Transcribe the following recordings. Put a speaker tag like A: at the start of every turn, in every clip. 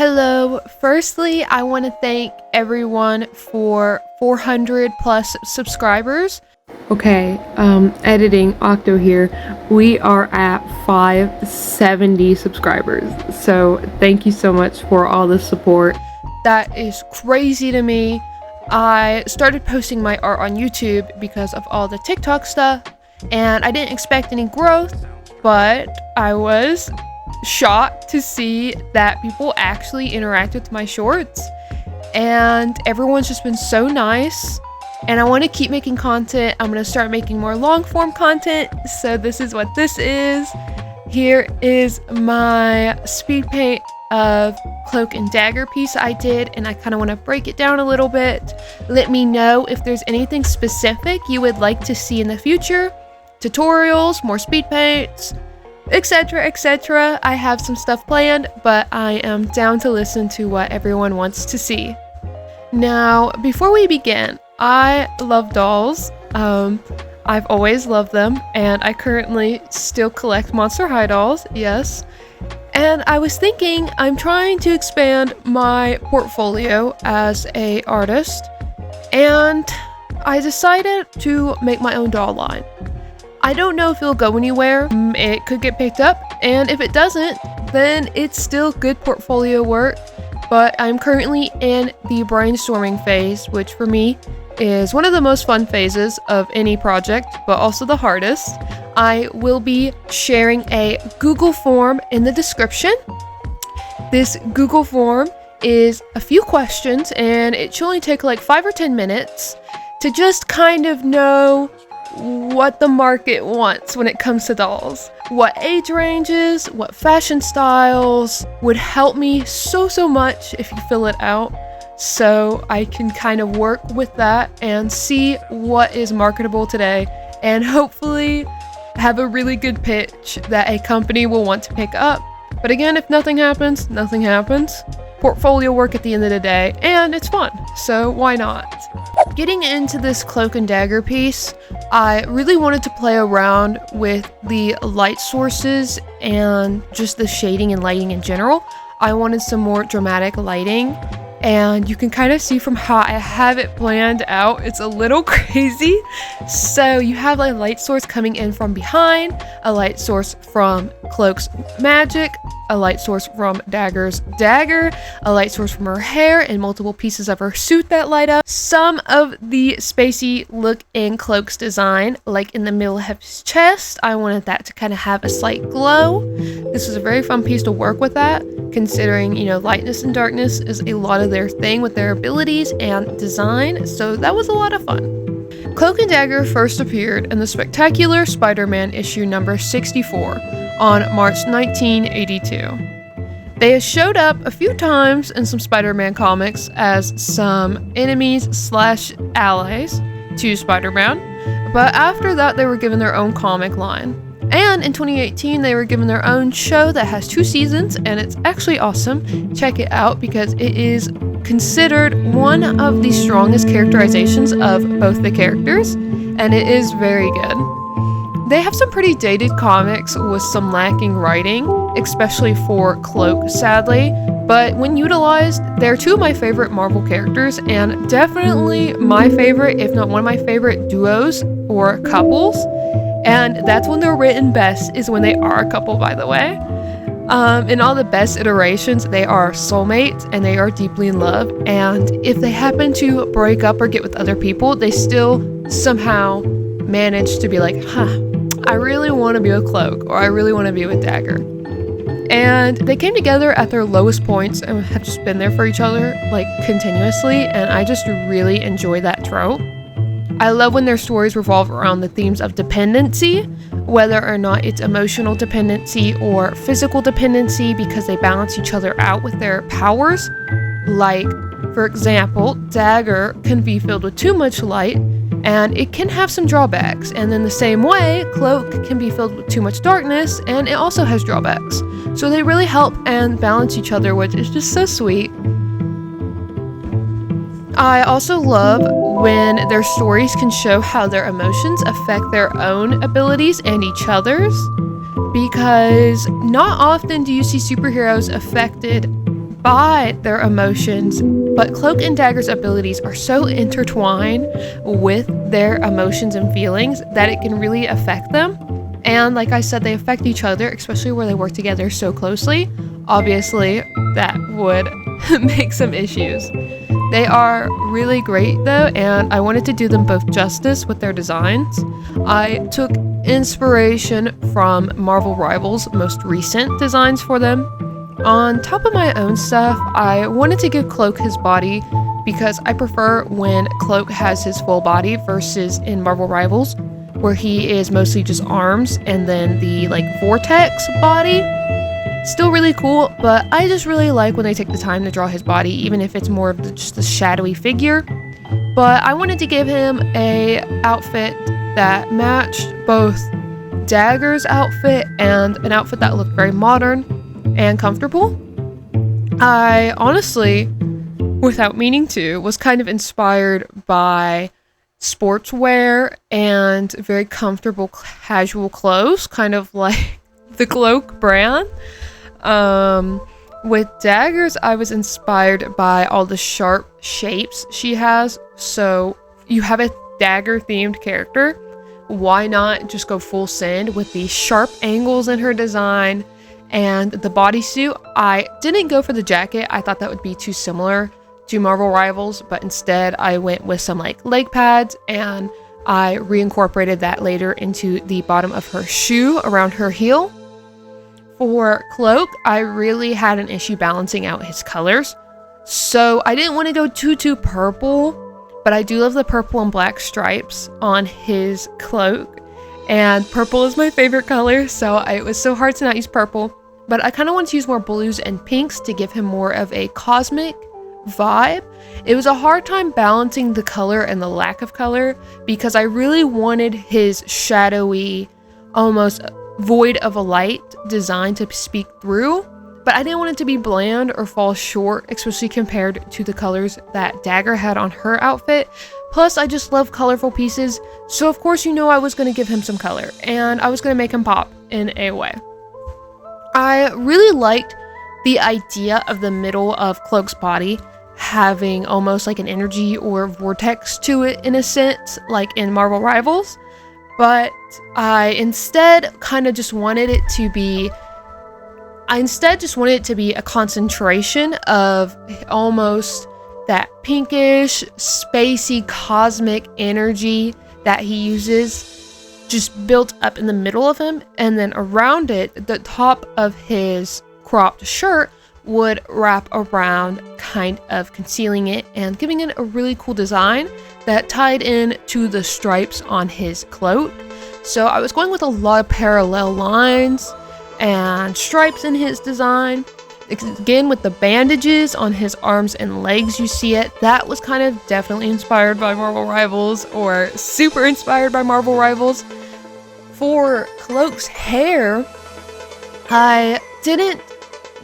A: Hello. Firstly, I want to thank everyone for 400 plus subscribers. Okay, editing Octo here. We are at 570 subscribers. So thank you so much for all the support. That is crazy to me. I started posting my art on YouTube because of all the TikTok stuff, and I didn't expect any growth, but I was shocked to see that people actually interact with my shorts, and everyone's just been so nice. And I want to keep making content. I'm going to start making more long form content. So this is what this is. Here is my speed paint of Cloak and Dagger piece I did, and I kind of want to break it down a little bit. Let me know if there's anything specific you would like to see in the future. Tutorials, more speed paints, etc, etc. I have some stuff planned, but I am down to listen to what everyone wants to see. Now, before we begin, I love dolls. I've always loved them, and I currently still collect Monster High dolls, yes. And I was thinking, I'm trying to expand my portfolio as an artist, and I decided to make my own doll line. I don't know if it'll go anywhere. It could get picked up, and if it doesn't, then it's still good portfolio work. But I'm currently in the brainstorming phase, which for me is one of the most fun phases of any project, but also the hardest. I will be sharing a Google form in the description. This Google form is a few questions, and it should only take like 5 or 10 minutes to just kind of know what the market wants when it comes to dolls. What age ranges, what fashion styles would help me so much if you fill it out, so I can kind of work with that and see what is marketable today, and hopefully have a really good pitch that a company will want to pick up. But again, if nothing happens, nothing happens. Portfolio work at the end of the day, and it's fun, so why not? Getting into this Cloak and Dagger piece, I really wanted to play around with the light sources and just the shading and lighting in general. I wanted some more dramatic lighting, and you can kind of see from how I have it planned out, it's a little crazy. So you have a light source coming in from behind, a light source from Cloak's magic, a light source from Dagger's dagger, a light source from her hair, and multiple pieces of her suit that light up. Some of the spacey look in Cloak's design, like in the middle of his chest, I wanted that to kind of have a slight glow. This was a very fun piece to work with that, considering, you know, lightness and darkness is a lot of their thing with their abilities and design, so that was a lot of fun. Cloak and Dagger first appeared in the Spectacular Spider-Man issue number 64 on March 1982. They showed up a few times in some Spider-Man comics as some enemies/allies to Spider-Man, but after that they were given their own comic line. And in 2018, they were given their own show that has 2 seasons, and it's actually awesome. Check it out because it is considered one of the strongest characterizations of both the characters, and it is very good. They have some pretty dated comics with some lacking writing, especially for Cloak, sadly, but when utilized, they're 2 of my favorite Marvel characters, and definitely my favorite, if not one of my favorite duos or couples. And that's when they're written best, is when they are a couple, by the way. In all the best iterations, they are soulmates and they are deeply in love. And if they happen to break up or get with other people, they still somehow manage to be like, I really want to be with Cloak, or I really want to be with Dagger. And they came together at their lowest points and have just been there for each other, like, continuously. And I just really enjoy that trope. I love when their stories revolve around the themes of dependency, whether or not it's emotional dependency or physical dependency, because they balance each other out with their powers. Like, for example, Dagger can be filled with too much light, and it can have some drawbacks. And in the same way, Cloak can be filled with too much darkness, and it also has drawbacks. So they really help and balance each other, which is just so sweet. I also love when their stories can show how their emotions affect their own abilities and each other's, because not often do you see superheroes affected by their emotions, but Cloak and Dagger's abilities are so intertwined with their emotions and feelings that it can really affect them. And like I said, they affect each other, especially where they work together so closely. Obviously, that would make some issues. They are really great though, and I wanted to do them both justice with their designs. I took inspiration from Marvel Rivals' most recent designs for them. On top of my own stuff, I wanted to give Cloak his body because I prefer when Cloak has his full body versus in Marvel Rivals, where he is mostly just arms and then the like vortex body. Still really cool, but I just really like when they take the time to draw his body, even if it's more of just a shadowy figure. But I wanted to give him a outfit that matched both Dagger's outfit and an outfit that looked very modern and comfortable. I honestly, without meaning to, was kind of inspired by sportswear and very comfortable casual clothes, kind of like the Cloak brand. With Daggers, I was inspired by all the sharp shapes she has. So you have a Dagger themed character, why not just go full send with the sharp angles in her design and the bodysuit? I didn't go for the jacket. I thought that would be too similar to Marvel Rivals, but instead I went with some like leg pads, and I reincorporated that later into the bottom of her shoe around her heel. For Cloak, I really had an issue balancing out his colors, so I didn't want to go too purple, but I do love the purple and black stripes on his cloak, and purple is my favorite color, so it was so hard to not use purple. But I kind of want to use more blues and pinks to give him more of a cosmic vibe. It was a hard time balancing the color and the lack of color because I really wanted his shadowy, almost void of a light design to speak through, but I didn't want it to be bland or fall short, especially compared to the colors that Dagger had on her outfit. Plus, I just love colorful pieces, so of course you know I was going to give him some color, and I was going to make him pop in a way. I really liked the idea of the middle of Cloak's body having almost like an energy or vortex to it in a sense, like in Marvel Rivals. But I instead just wanted it to be a concentration of almost that pinkish, spacey, cosmic energy that he uses just built up in the middle of him, and then around it, the top of his cropped shirt would wrap around, kind of concealing it and giving it a really cool design that tied in to the stripes on his cloak. So I was going with a lot of parallel lines and stripes in his design. Again, with the bandages on his arms and legs, you see it. That was kind of definitely inspired by Marvel Rivals, or super inspired by Marvel Rivals. For Cloak's hair, I didn't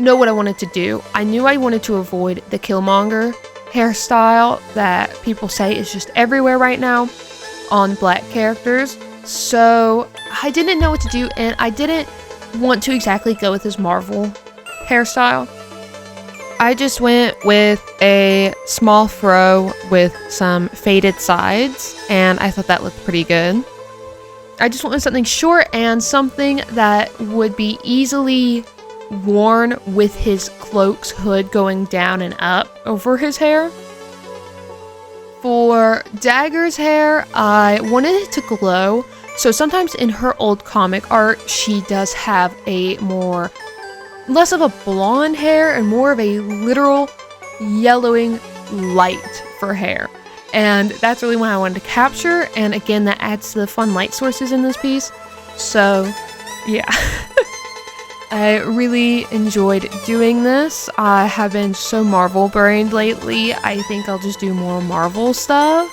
A: know what I wanted to do. I knew I wanted to avoid the Killmonger hairstyle that people say is just everywhere right now on black characters. So I didn't know what to do, and I didn't want to exactly go with his Marvel hairstyle. I just went with a small fro with some faded sides, and I thought that looked pretty good. I just wanted something short and something that would be easily worn with his cloak's hood going down and up over his hair. For Dagger's hair, I wanted it to glow. So sometimes in her old comic art, she does have a less of a blonde hair and more of a literal yellowing light for hair. And that's really what I wanted to capture. And again, that adds to the fun light sources in this piece. So yeah. I really enjoyed doing this. I have been so Marvel brained lately. I think I'll just do more Marvel stuff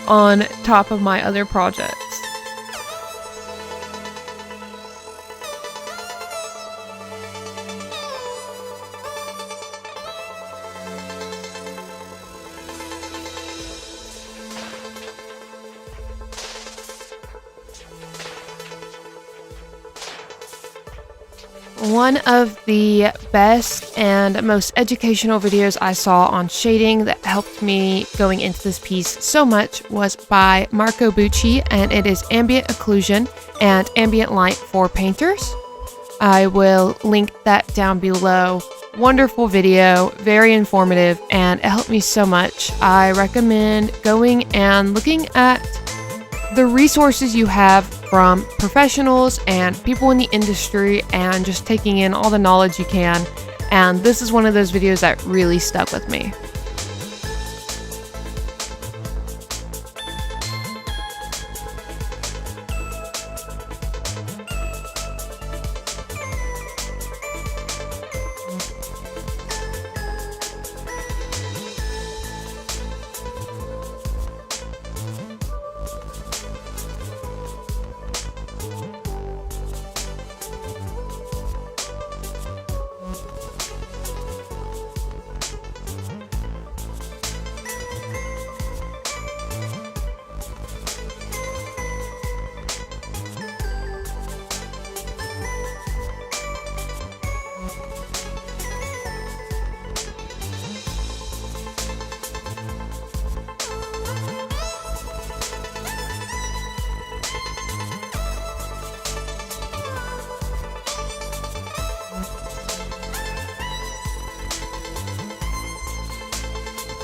A: on top of my other projects. one of the best and most educational videos I saw on shading that helped me going into this piece so much was by Marco Bucci, and it is ambient occlusion and ambient light for painters. I will link that down below. Wonderful video, very informative, and it helped me so much. I recommend going and looking at the resources you have from professionals and people in the industry and just taking in all the knowledge you can. And this is one of those videos that really stuck with me.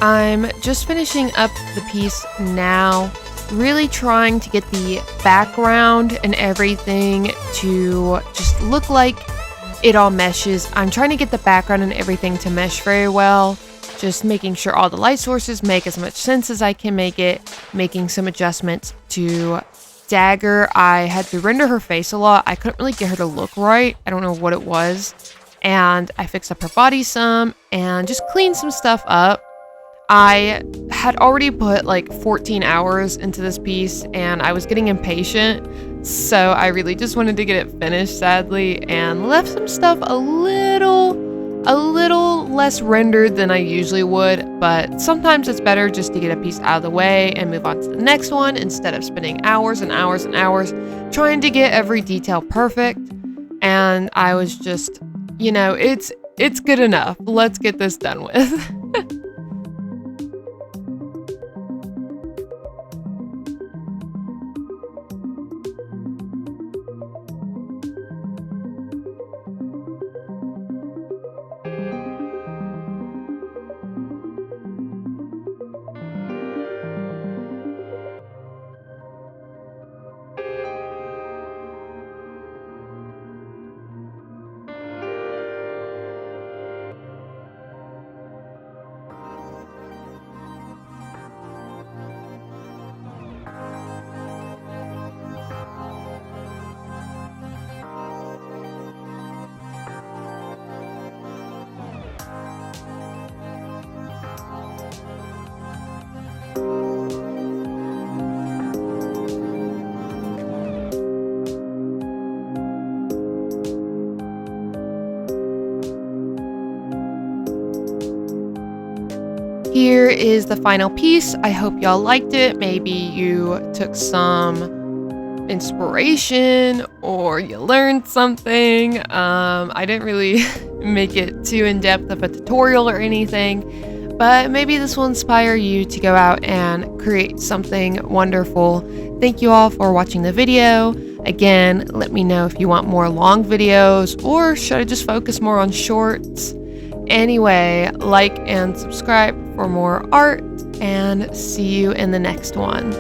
A: I'm just finishing up the piece now, really trying to get the background and everything to just look like it all meshes. I'm trying to get the background and everything to mesh very well, just making sure all the light sources make as much sense as I can make it, making some adjustments to Dagger. I had to render her face a lot. I couldn't really get her to look right. I don't know what it was. And I fixed up her body some and just cleaned some stuff up. I had already put like 14 hours into this piece and I was getting impatient, so I really just wanted to get it finished, sadly, and left some stuff a little less rendered than I usually would, but sometimes it's better just to get a piece out of the way and move on to the next one instead of spending hours and hours and hours trying to get every detail perfect. And I was just, you know, it's good enough. Let's get this done with. Here is the final piece. I hope y'all liked it. Maybe you took some inspiration or you learned something. I didn't really make it too in-depth of a tutorial or anything, but maybe this will inspire you to go out and create something wonderful. Thank you all for watching the video. Again, let me know if you want more long videos or should I just focus more on shorts. Anyway, like and subscribe for more art, and see you in the next one.